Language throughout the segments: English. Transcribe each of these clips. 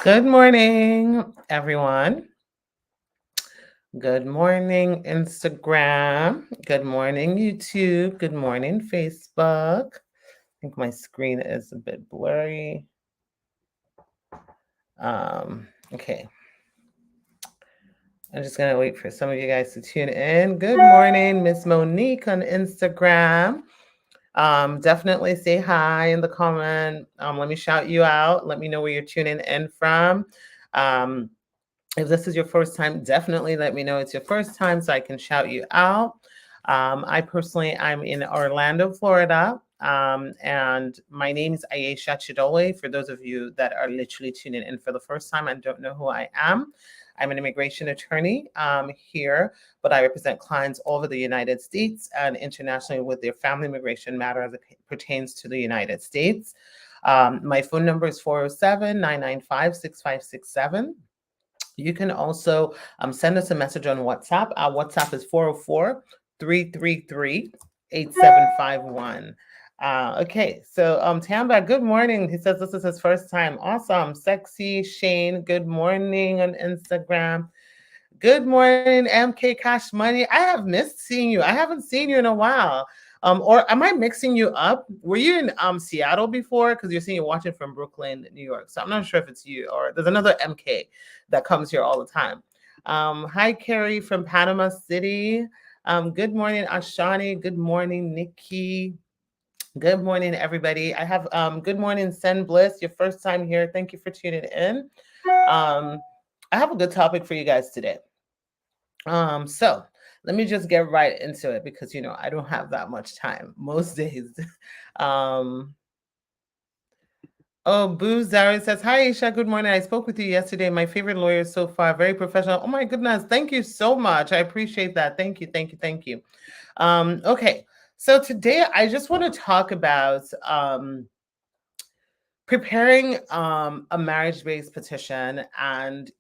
Good morning, everyone. Good morning, Instagram. Good morning, YouTube. Good morning, Facebook. I think my screen is a bit blurry. Okay. I'm just going to wait for some of you guys to tune in. Good morning, Miss Monique on Instagram. Definitely say hi in the comment. Let me shout you out. Let me know where you're tuning in from. If this is your first time, definitely let me know it's your first time so I can shout you out. I'm in Orlando, Florida, and my name is 𝐏𝐥𝐞𝐚𝐬𝐞 𝐂𝐚𝐥𝐥. For those of you that are literally tuning in for the first time and don't know who I am, I'm an immigration attorney here, but I represent clients all over the United States and internationally with their family immigration matter as it pertains to the United States. My phone number is 407-995-6567. You can also send us a message on WhatsApp. Our WhatsApp is 404-333-8751. Okay, so Tamba, good morning. He says this is his first time. Awesome. Sexy Shane, good morning on Instagram. Good morning, MK Cash Money. I have missed seeing you. I haven't seen you in a while. Or am I mixing you up? Were you in Seattle before? Because you're saying you're watching from Brooklyn, New York. So I'm not sure if it's you or there's another MK that comes here all the time. Hi, Carrie from Panama City. Good morning, Ashani. Good morning, Nikki. Good morning, everybody. I have good morning, Sen Bliss. Your first time here. Thank you for tuning in. I have a good topic for you guys today. So let me just get right into it because I don't have that much time most days. Boo Zara says, hi Aisha, good morning. I spoke with you yesterday. My favorite lawyer so far, very professional. Oh my goodness, thank you so much. I appreciate that. Thank you. Okay, so today I just want to talk about preparing a marriage-based petition and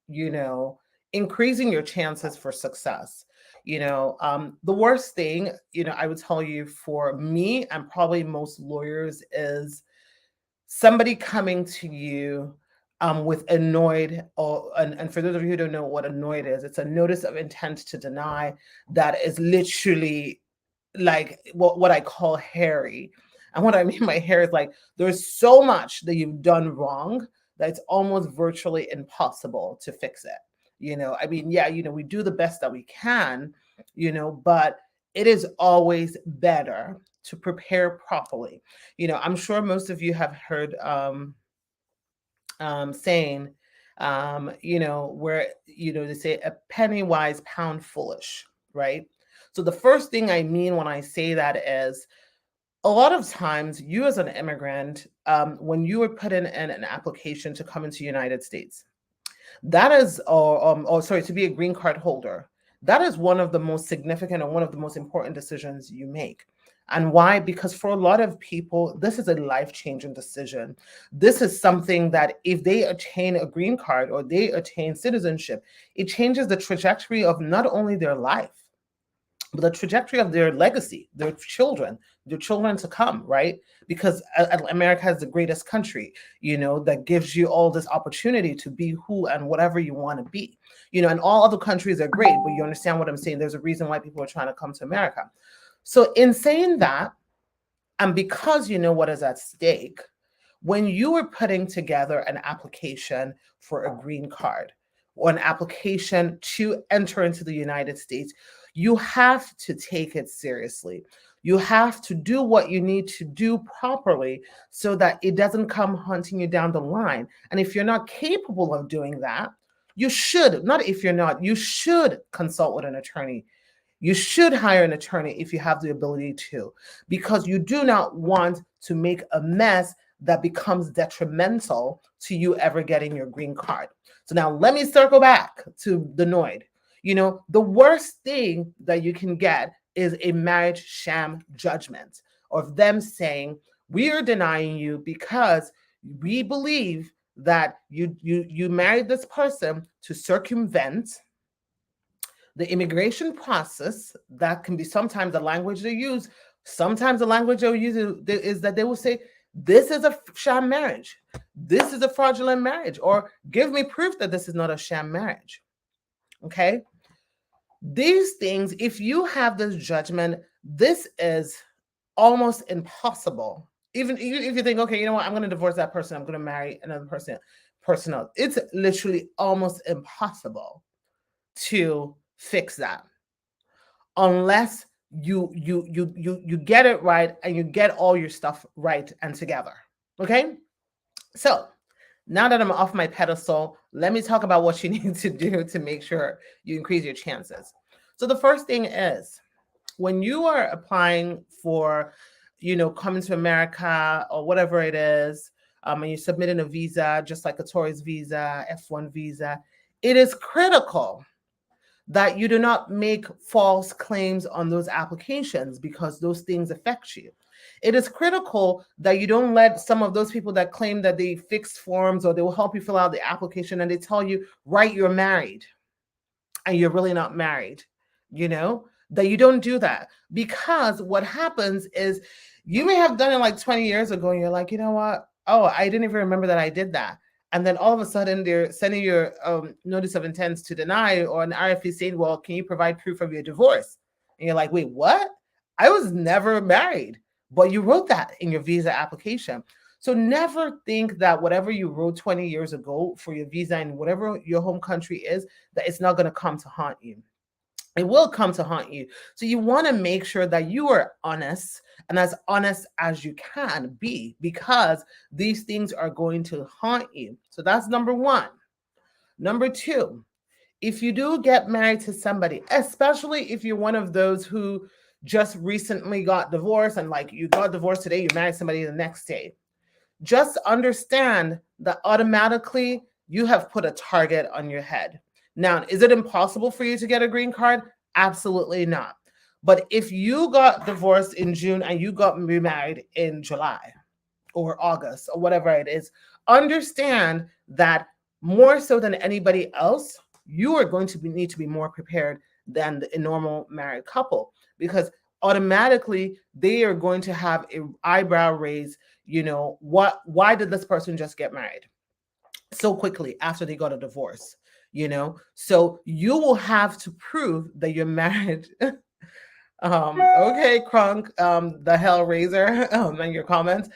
increasing your chances for success. The worst thing I would tell you for me and probably most lawyers is somebody coming to you with a NOID, and for those of you who don't know what a NOID is, it's a notice of intent to deny that is literally like what I call hairy. And what I mean by hair is like there's so much that you've done wrong that it's almost virtually impossible to fix it. I mean, yeah, we do the best that we can, but it is always better to prepare properly. I'm sure most of you have heard saying, where, they say a penny wise, pound foolish, right? So the first thing I mean when I say that is a lot of times you as an immigrant, when you were put in an application to come into the United States, that is, to be a green card holder, that is one of the most significant and one of the most important decisions you make. And why? Because for a lot of people, this is a life-changing decision. This is something that if they attain a green card or they attain citizenship, it changes the trajectory of not only their life, but the trajectory of their legacy, their children to come, right? Because America is the greatest country, that gives you all this opportunity to be who and whatever you want to be, and all other countries are great, but you understand what I'm saying? There's a reason why people are trying to come to America. So in saying that, and because you know what is at stake, when you are putting together an application for a green card or an application to enter into the United States, you have to take it seriously. You have to do what you need to do properly so that it doesn't come hunting you down the line. And if you're not capable of doing that, you should consult with an attorney. You should hire an attorney if you have the ability to, because you do not want to make a mess that becomes detrimental to you ever getting your green card. So now let me circle back to the NOID. The worst thing that you can get is a marriage sham judgment of them saying, we are denying you because we believe that you married this person to circumvent the immigration process. That can be sometimes the language they use. Sometimes the language they'll use is that they will say, this is a sham marriage. This is a fraudulent marriage, or give me proof that this is not a sham marriage. Okay. These things, if you have this judgment, this is almost impossible. Even if you think, okay, you know what, I'm going to divorce that person, I'm going to marry another person, it's literally almost impossible to fix that unless you get it right and you get all your stuff right and together. Okay. So now that I'm off my pedestal, let me talk about what you need to do to make sure you increase your chances. So the first thing is, when you are applying for, coming to America or whatever it is, and you're submitting a visa, just like a tourist visa, F1 visa, it is critical that you do not make false claims on those applications, because those things affect you. It is critical that you don't let some of those people that claim that they fixed forms or they will help you fill out the application and they tell you, right, you're married, and you're really not married, that you don't do that. Because what happens is, you may have done it like 20 years ago and you're like, you know what? Oh, I didn't even remember that I did that. And then all of a sudden they're sending your notice of intent to deny, or an RFE saying, well, can you provide proof of your divorce? And you're like, wait, what? I was never married, but you wrote that in your visa application. So never think that whatever you wrote 20 years ago for your visa in whatever your home country is, that it's not going to come to haunt you. It will come to haunt you. So you want to make sure that you are honest, and as honest as you can be, because these things are going to haunt you. So that's number one. Number two, if you do get married to somebody, especially if you're one of those who just recently got divorced, and like you got divorced today, you married somebody the next day, just understand that automatically you have put a target on your head. Now, is it impossible for you to get a green card? Absolutely not. But if you got divorced in June and you got remarried in July or August or whatever it is, understand that more so than anybody else, you are going to need to be more prepared than a normal married couple, because automatically they are going to have an eyebrow raise. Why did this person just get married so quickly after they got a divorce? So you will have to prove that you're married. Okay, Crunk, the Hellraiser, and your comments.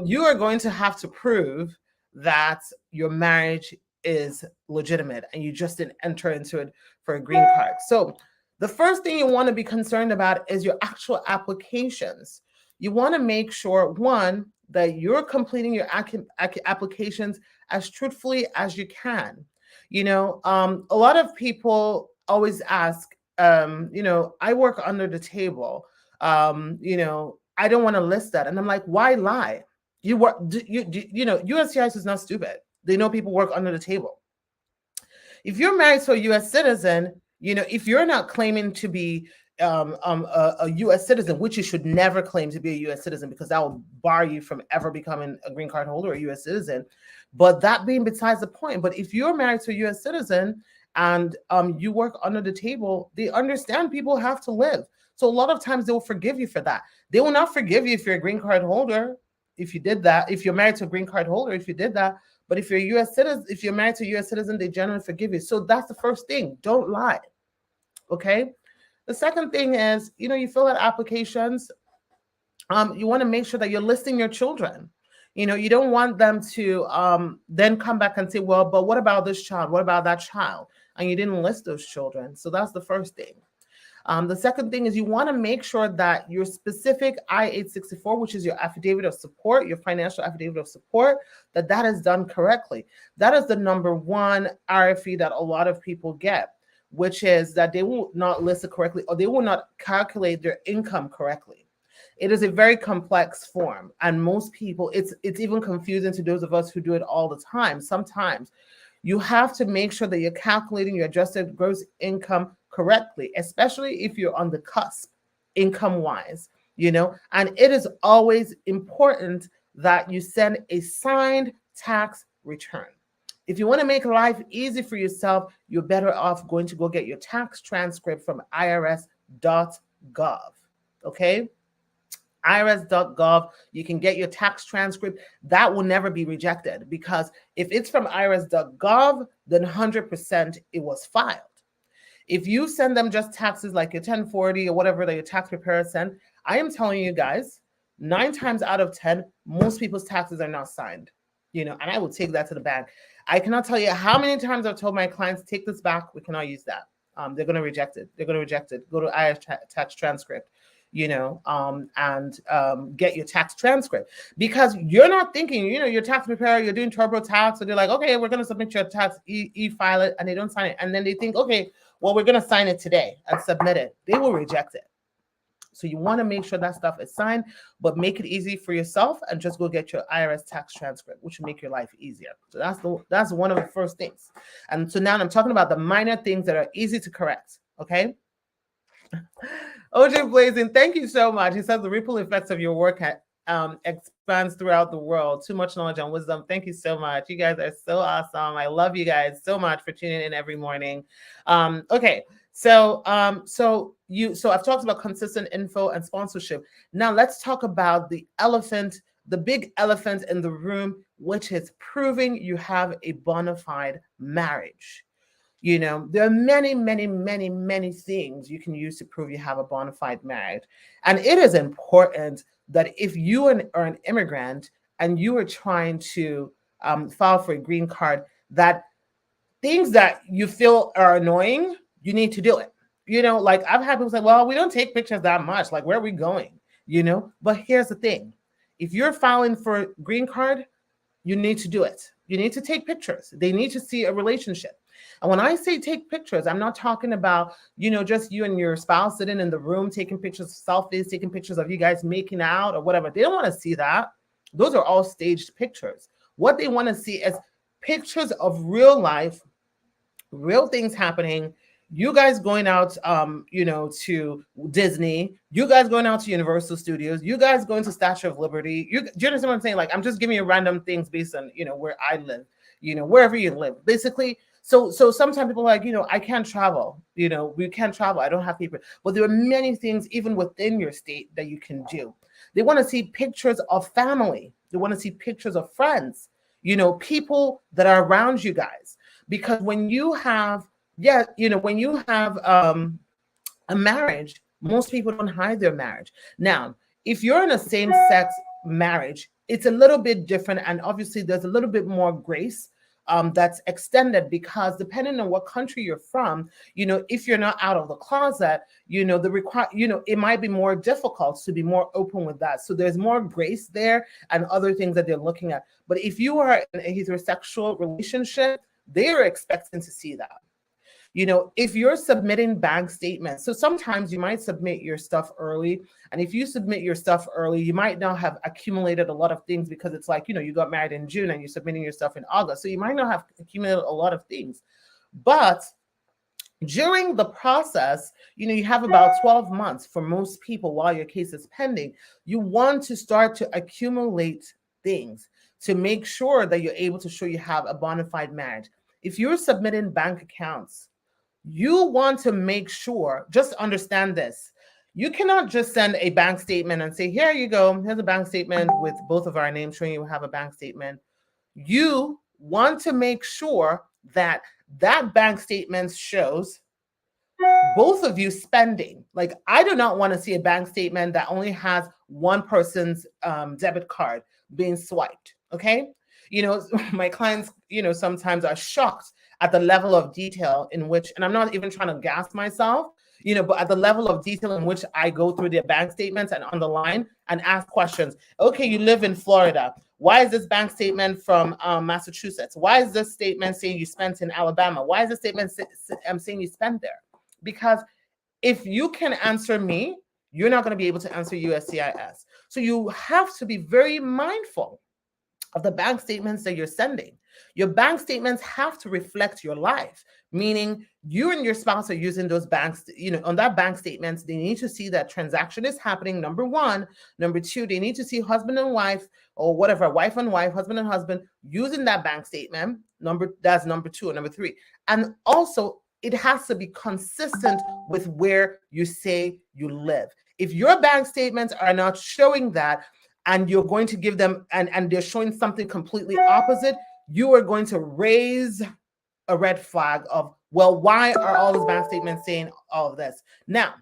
You are going to have to prove that your marriage is legitimate and you just didn't enter into it for a green card. So the first thing you want to be concerned about is your actual applications. You want to make sure, one, that you're completing your applications as truthfully as you can. A lot of people always ask, I work under the table. I don't want to list that. And I'm like, why lie? You work, USCIS is not stupid. They know people work under the table. If you're married to a U.S. citizen, if you're not claiming to be a U.S. citizen, which you should never claim to be a U.S. citizen, because that will bar you from ever becoming a green card holder or a U.S. citizen. But that being besides the point. But if you're married to a U.S. citizen and you work under the table, they understand people have to live. So a lot of times they will forgive you for that. They will not forgive you if you're a green card holder, if you did that, if you're married to a green card holder, if you did that. But if you're a U.S. citizen, if you're married to a U.S. citizen, they generally forgive you. So that's the first thing. Don't lie. Okay. The second thing is, you fill out applications. You want to make sure that you're listing your children. You don't want them to then come back and say, well, but what about this child? What about that child? And you didn't list those children. So that's the first thing. The second thing is, you want to make sure that your specific I-864, which is your affidavit of support, your financial affidavit of support, that is done correctly. That is the number one RFE that a lot of people get, which is that they will not list it correctly, or they will not calculate their income correctly. It is a very complex form, and most people, it's even confusing to those of us who do it all the time. Sometimes you have to make sure that you're calculating your adjusted gross income correctly, especially if you're on the cusp income-wise, and it is always important that you send a signed tax return. If you want to make life easy for yourself, you're better off going to go get your tax transcript from irs.gov. Okay? irs.gov. You can get your tax transcript. That will never be rejected, because if it's from irs.gov, then 100% it was filed. If you send them just taxes like your 1040 or whatever that your tax preparer sent, I am telling you guys, 9 times out of 10, most people's taxes are not signed, and I will take that to the bank. I cannot tell you how many times I've told my clients, take this back. We cannot use that. They're going to reject it. They're going to reject it. Go to IRS tax transcript, and get your tax transcript, because you're not thinking, your tax preparer, you're doing TurboTax, so they're like, okay, we're going to submit your tax, e-file it, and they don't sign it. And then they think, okay, well, we're going to sign it today and submit it. They will reject it. So you want to make sure that stuff is signed, but make it easy for yourself and just go get your IRS tax transcript, which will make your life easier. So that's one of the first things. And so now I'm talking about the minor things that are easy to correct. Okay. OJ Blazing, thank you so much. He says the ripple effects of your work expands throughout the world. Too much knowledge and wisdom. Thank you so much. You guys are so awesome. I love you guys so much for tuning in every morning. Okay. So I've talked about consistent info and sponsorship. Now let's talk about the big elephant in the room, which is proving you have a bona fide marriage. There are many, many, many, many things you can use to prove you have a bona fide marriage. And it is important that if you are an immigrant and you are trying to file for a green card, that things that you feel are annoying, you need to do it. Like I've had people say, well, we don't take pictures that much. Like, where are we going? But here's the thing. If you're filing for a green card, you need to do it. You need to take pictures. They need to see a relationship. And when I say take pictures, I'm not talking about, just you and your spouse sitting in the room, taking pictures, selfies, taking pictures of you guys making out or whatever. They don't want to see that. Those are all staged pictures. What they want to see is pictures of real life, real things happening. You guys going out, to Disney, you guys going out to Universal Studios, you guys going to Statue of Liberty. Do you understand what I'm saying? Like, I'm just giving you random things based on, where I live, wherever you live, basically. So sometimes people are like, I can't travel, we can't travel. I don't have people. But there are many things, even within your state, that you can do. They want to see pictures of family. They want to see pictures of friends, people that are around you guys. Because when you have a marriage, most people don't hide their marriage. Now, if you're in a same-sex marriage, it's a little bit different. And obviously there's a little bit more grace that's extended, because depending on what country you're from, if you're not out of the closet, it might be more difficult to be more open with that. So there's more grace there and other things that they're looking at. But if you are in a heterosexual relationship, they are expecting to see that. If you're submitting bank statements, so sometimes you might submit your stuff early. And if you submit your stuff early, you might not have accumulated a lot of things, because it's like, you got married in June and you're submitting your stuff in August. So you might not have accumulated a lot of things. But during the process, you have about 12 months for most people while your case is pending. You want to start to accumulate things to make sure that you're able to show you have a bona fide marriage. If you're submitting bank accounts, you want to make sure, just understand this. You cannot just send a bank statement and say, here you go, here's a bank statement with both of our names showing you have a bank statement. You want to make sure that that bank statement shows both of you spending. Like, I do not want to see a bank statement that only has one person's debit card being swiped, okay? My clients, sometimes are shocked at the level of detail in which, and I'm not even trying to gas myself, but at the level of detail in which I go through their bank statements and on the line and ask questions. Okay, you live in Florida. Why is this bank statement from Massachusetts? Why is this statement saying you spent in Alabama? Why is this statement saying you spent there? Because if you can answer me, you're not going to be able to answer USCIS. So you have to be very mindful of the bank statements that you're sending. Your bank statements have to reflect your life, meaning you and your spouse are using those banks, on that bank statements, they need to see that transaction is happening, number one. Number two, they need to see husband and wife, or whatever, wife and wife, husband and husband, using that bank statement. That's number two or number three. And also, it has to be consistent with where you say you live. If your bank statements are not showing that, and you're going to give them, and they're showing something completely opposite, you are going to raise a red flag of, well, why are all these bank statements saying all of this? Now,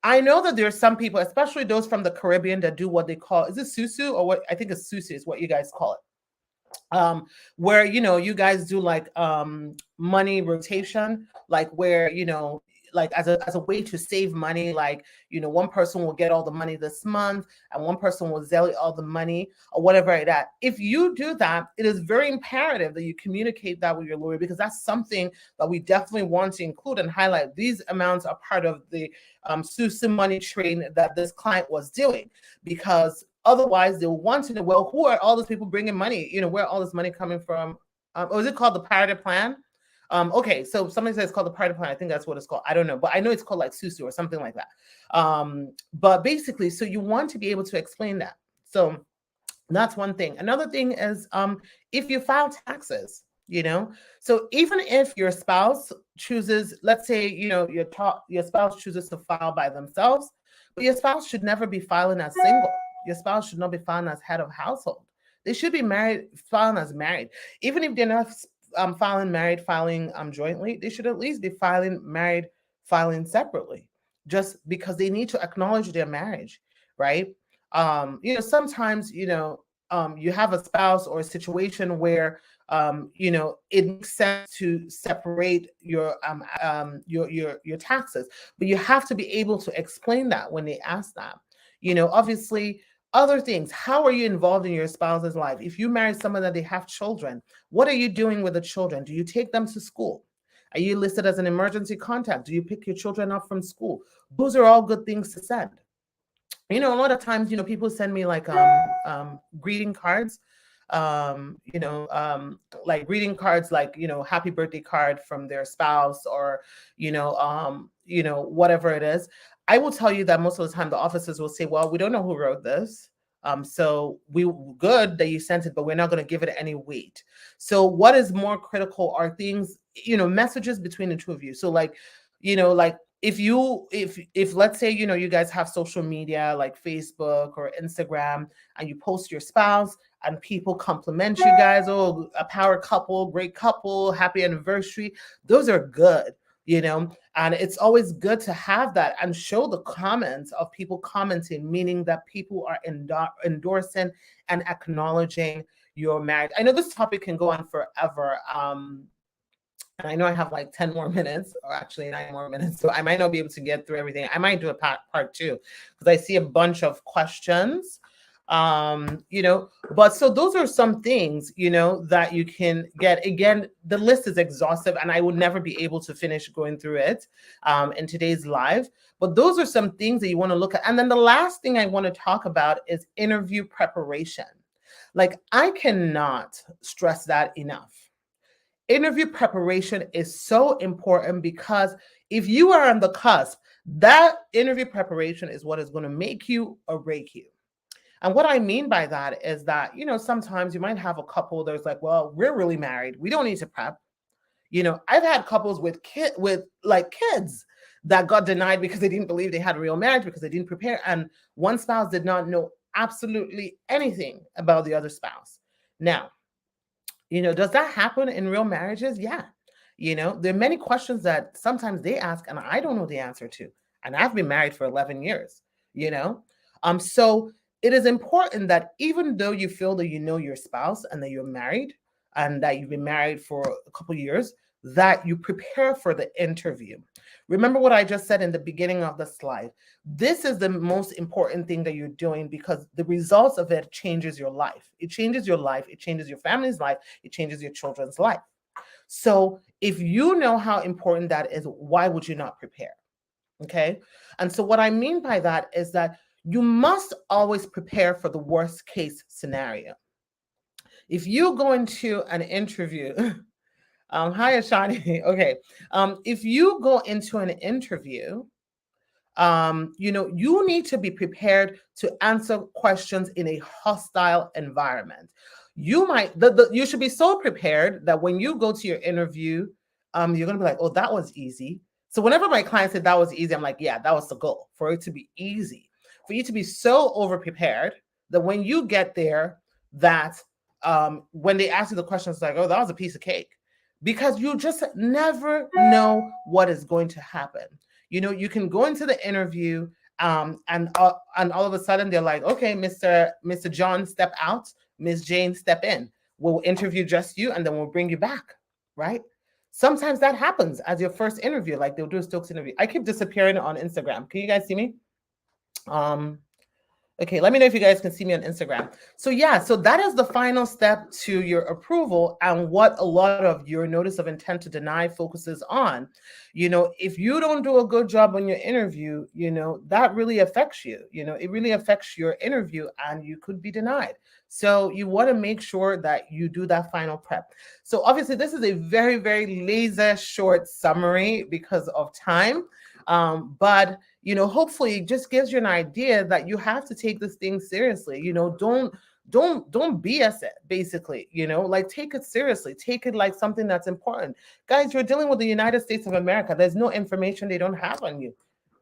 I know that there are some people, especially those from the Caribbean, that do what they call, is it susu, or what? I think it's susu is what you guys call it. Where, you guys do like money rotation, like where, like as a way to save money, like, one person will get all the money this month and one person will Zelle all the money or whatever like that. If you do that, it is very imperative that you communicate that with your lawyer, because that's something that we definitely want to include and highlight. These amounts are part of the SUSE money train that this client was doing, because otherwise they'll want to know, well, who are all those people bringing money? Where all this money coming from? Or is it called the Parity Plan? Okay, so somebody says it's called the Parity Plan. I think that's what it's called. I don't know, but I know it's called like SUSU or something like that. But basically, so you want to be able to explain that. So that's one thing. Another thing is if you file taxes, so even if your spouse chooses, let's say, your spouse chooses to file by themselves, but your spouse should never be filing as single. Your spouse should not be filing as head of household. They should be filing as married. Even if they're not filing married, filing jointly, they should at least be filing married, filing separately, just because they need to acknowledge their marriage, right? Sometimes, you have a spouse or a situation where, it makes sense to separate your taxes, but you have to be able to explain that when they ask that. Obviously, other things. How are you involved in your spouse's life? If you marry someone that they have children, what are you doing with the children? Do you take them to school? Are you listed as an emergency contact? Do you pick your children up from school? Those are all good things to send. A lot of times, people send me like greeting cards, like greeting cards, like, happy birthday card from their spouse, or, whatever it is. I will tell you that most of the time the officers will say, well, we don't know who wrote this. So good that you sent it, but we're not going to give it any weight. So what is more critical are things, messages between the two of you. So like, like if let's say, you guys have social media like Facebook or Instagram, and you post your spouse and people compliment you guys, oh, a power couple, great couple, happy anniversary. Those are good. And it's always good to have that and show the comments of people commenting, meaning that people are endorsing and acknowledging your marriage. I know this topic can go on forever. And I know I have like 10 more minutes, or actually 9 more minutes, so I might not be able to get through everything. I might do a part 2, because I see a bunch of questions. But so those are some things, that you can get. Again, the list is exhaustive and I would never be able to finish going through it in today's live, but those are some things that you want to look at. And then the last thing I want to talk about is interview preparation. Like, I cannot stress that enough. Interview preparation is so important, because if you are on the cusp, that interview preparation is what is going to make you or break you. And what I mean by that is that, sometimes you might have a couple that's like, well, we're really married, we don't need to prep. I've had couples with kids that got denied because they didn't believe they had a real marriage, because they didn't prepare. And one spouse did not know absolutely anything about the other spouse. Now, does that happen in real marriages? Yeah. There are many questions that sometimes they ask and I don't know the answer to. And I've been married for 11 years, so it is important that even though you feel that you know your spouse and that you're married and that you've been married for a couple of years, that you prepare for the interview. Remember what I just said in the beginning of the slide. This is the most important thing that you're doing, because the results of it changes your life. It changes your life. It changes your family's life. It changes your children's life. So if you know how important that is, why would you not prepare? Okay. And so what I mean by that is that you must always prepare for the worst case scenario. If you go into an interview, hi Ashani. Okay. If you go into an interview, you need to be prepared to answer questions in a hostile environment. You you should be so prepared that when you go to your interview, you're going to be like, oh, that was easy. So whenever my client said that was easy, I'm like, yeah, that was the goal, for it to be easy, for you to be so over prepared that when you get there, that when they ask you the questions, like, oh, that was a piece of cake, because you just never know what is going to happen. You know, you can go into the interview and all of a sudden they're like, okay, Mr. John, step out, Miss Jane, step in. We'll interview just you and then we'll bring you back, right? Sometimes that happens as your first interview, like they'll do a Stokes interview. I keep disappearing on Instagram. Can you guys see me? Okay, let me know if you guys can see me on Instagram. So yeah, so that is the final step to your approval, and what a lot of your notice of intent to deny focuses on. You know, if you don't do a good job on your interview, you know, that really affects you. You know, it really affects your interview and you could be denied. So you want to make sure that you do that final prep. So obviously this is a very, very laser short summary because of time. But you know, hopefully it just gives you an idea that you have to take this thing seriously. You know, don't BS it, basically. You know, like, take it seriously, take it like something that's important. Guys, you're dealing with the United States of America. There's no information they don't have on you.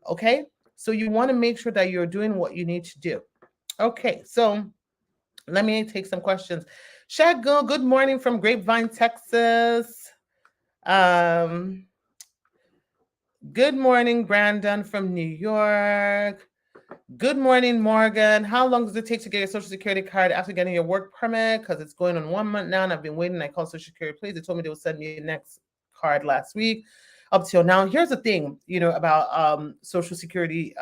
Okay, so you want to make sure that you're doing what you need to do. Okay, so let me take some questions. Shago, good morning from Grapevine, Texas. Good morning, Brandon from New York. Good morning, Morgan. How long does it take to get your Social Security card after getting your work permit? Because it's going on 1 month now, and I've been waiting. I called Social Security, please. They told me they will send me the next card last week. Up till now, here's the thing, you know, about Social Security.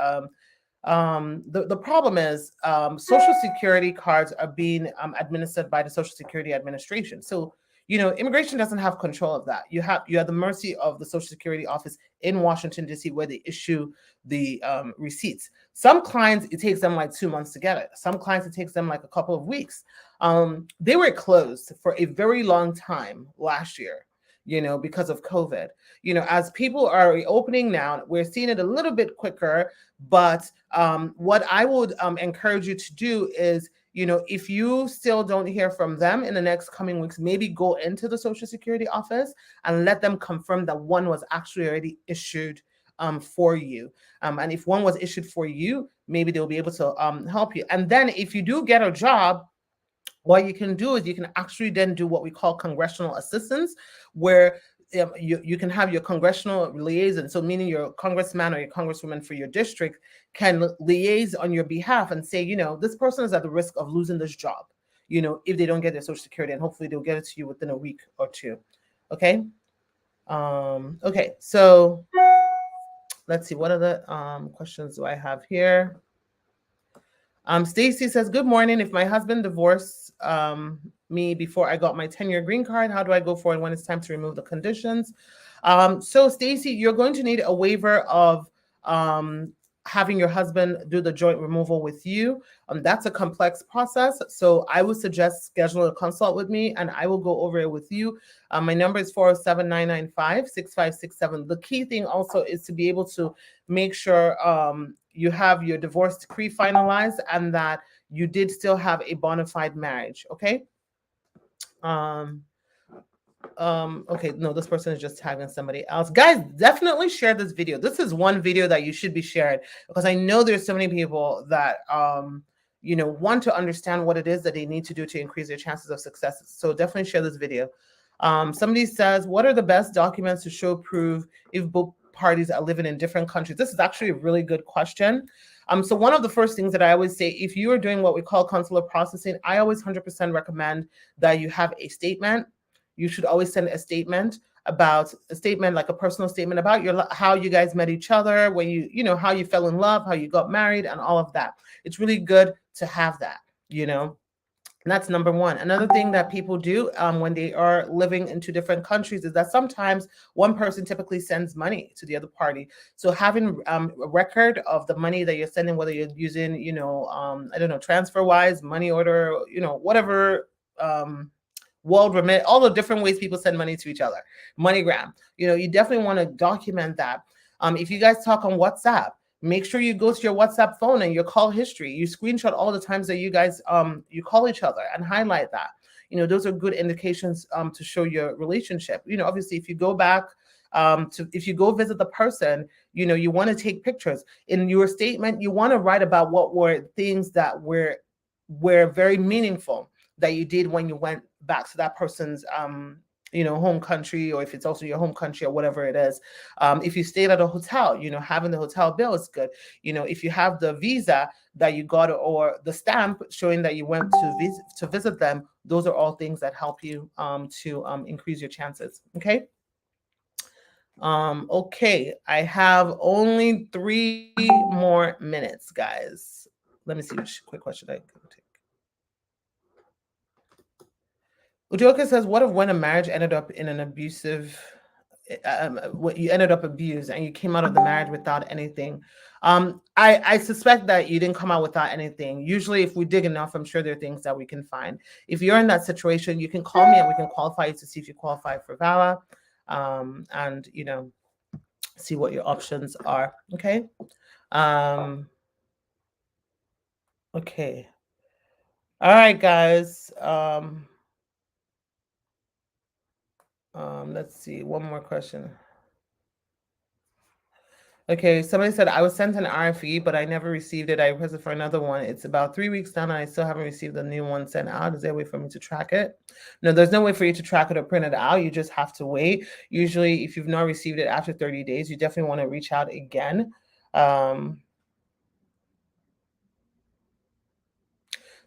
The problem is Social Security cards are being administered by the Social Security Administration. So, you know, immigration doesn't have control of that. You have the mercy of the Social Security office in Washington, D.C., where they issue the receipts. Some clients, it takes them like 2 months to get it. Some clients, it takes them like a couple of weeks. They were closed for a very long time last year, you know, because of COVID. You know, as people are reopening now, we're seeing it a little bit quicker. But what I would encourage you to do is, you know, if you still don't hear from them in the next coming weeks, maybe go into the Social Security office and let them confirm that one was actually already issued for you. And if one was issued for you, maybe they'll be able to help you. And then if you do get a job, what you can do is you can actually then do what we call congressional assistance, where you can have your congressional liaison, so meaning your congressman or your congresswoman for your district can liaise on your behalf and say, you know, this person is at the risk of losing this job, you know, if they don't get their Social Security, and hopefully they'll get it to you within a week or two. Okay. Okay, so let's see, what other questions do I have here? Stacy says, good morning. If my husband divorced me before I got my 10-year green card, how do I go forward when it's time to remove the conditions? So Stacy, you're going to need a waiver of having your husband do the joint removal with you. That's a complex process. So I would suggest scheduling a consult with me and I will go over it with you. My number is 407-995-6567. The key thing also is to be able to make sure you have your divorce decree finalized and that you did still have a bona fide marriage. Okay. Okay, no, this person is just tagging somebody else. Guys, definitely share this video. This is one video that you should be sharing, because I know there's so many people that you know, want to understand what it is that they need to do to increase their chances of success. So definitely share this video. Somebody says, what are the best documents to show proof if both parties are living in different countries? This is actually a really good question. So one of the first things that I always say, if you are doing what we call consular processing, I always 100% recommend that you have a statement. You should always send a statement, like a personal statement about how you guys met each other, when you know, how you fell in love, how you got married, and all of that. It's really good to have that, you know. And that's number one. Another thing that people do when they are living in two different countries is that sometimes one person typically sends money to the other party. So having a record of the money that you're sending, whether you're using, you know, I don't know, TransferWise, money order, you know, whatever, World Remit, all the different ways people send money to each other, MoneyGram, you know, you definitely want to document that. If you guys talk on WhatsApp, make sure you go to your WhatsApp phone and your call history. You screenshot all the times that you guys you call each other and highlight that. You know, those are good indications to show your relationship. You know, obviously, if you go back if you go visit the person, you want to take pictures. In your statement, you want to write about what were things that were very meaningful that you did when you went back to that person's home country, or if it's also your home country or whatever it is. If you stayed at a hotel, having the hotel bill is good. If you have the visa that you got, or the stamp showing that you went to visit them, those are all things that help you to increase your chances. Okay. Okay, I have only 3 more minutes, guys. Let me see which quick question I can take. 𝐏𝐥𝐞𝐚𝐬𝐞 says, what if when a marriage ended up in an abusive, you ended up abused and you came out of the marriage without anything? I suspect that you didn't come out without anything. Usually if we dig enough, I'm sure there are things that we can find. If you're in that situation, you can call me and we can qualify you to see if you qualify for VAWA, and see what your options are. Okay. Okay. All right, guys. Let's see, one more question. Okay, somebody said, I was sent an RFE, but I never received it. I requested for another one. It's about 3 weeks down and I still haven't received the new one sent out. Is there a way for me to track it? No, there's no way for you to track it or print it out. You just have to wait. Usually, if you've not received it after 30 days, you definitely want to reach out again.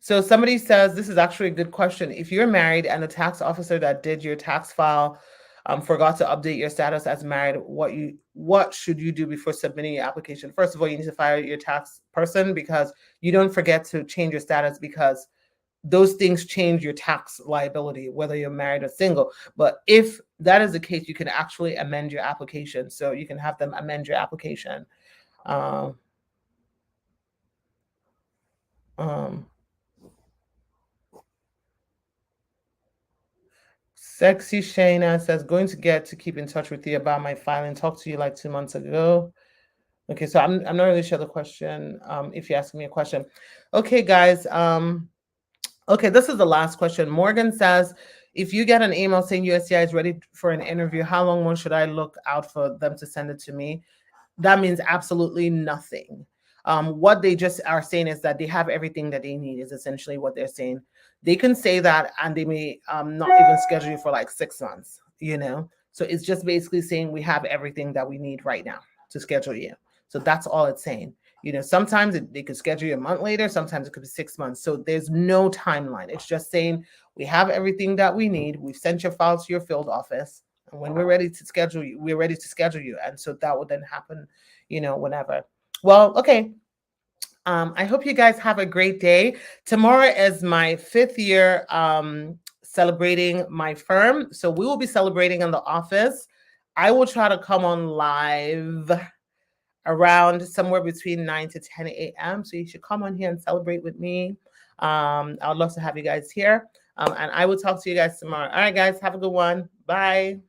So somebody says, this is actually a good question. If you're married and the tax officer that did your tax file forgot to update your status as married, what should you do before submitting your application? First of all, you need to fire your tax person, because you don't forget to change your status, because those things change your tax liability, whether you're married or single. But if that is the case, you can actually amend your application. So you can have them amend your application. Sexy Shayna says, going to get to keep in touch with you about my filing. Talked to you like 2 months ago. Okay, so I'm not really sure the question, if you're asking me a question. Okay, guys. Okay, this is the last question. Morgan says, if you get an email saying USCI is ready for an interview, how long more should I look out for them to send it to me? That means absolutely nothing. What they just are saying is that they have everything that they need, is essentially what they're saying. They can say that and they may not even schedule you for like 6 months, So it's just basically saying we have everything that we need right now to schedule you. So that's all it's saying. Sometimes they could schedule you a month later, sometimes it could be 6 months. So there's no timeline. It's just saying we have everything that we need. We've sent your files to your field office. And when we're ready to schedule you, we're ready to schedule you. And so that would then happen, whenever. Well, okay. I hope you guys have a great day. Tomorrow is my 5th year celebrating my firm. So we will be celebrating in the office. I will try to come on live around somewhere between 9 to 10 a.m. So you should come on here and celebrate with me. I would love to have you guys here. And I will talk to you guys tomorrow. All right, guys, have a good one. Bye.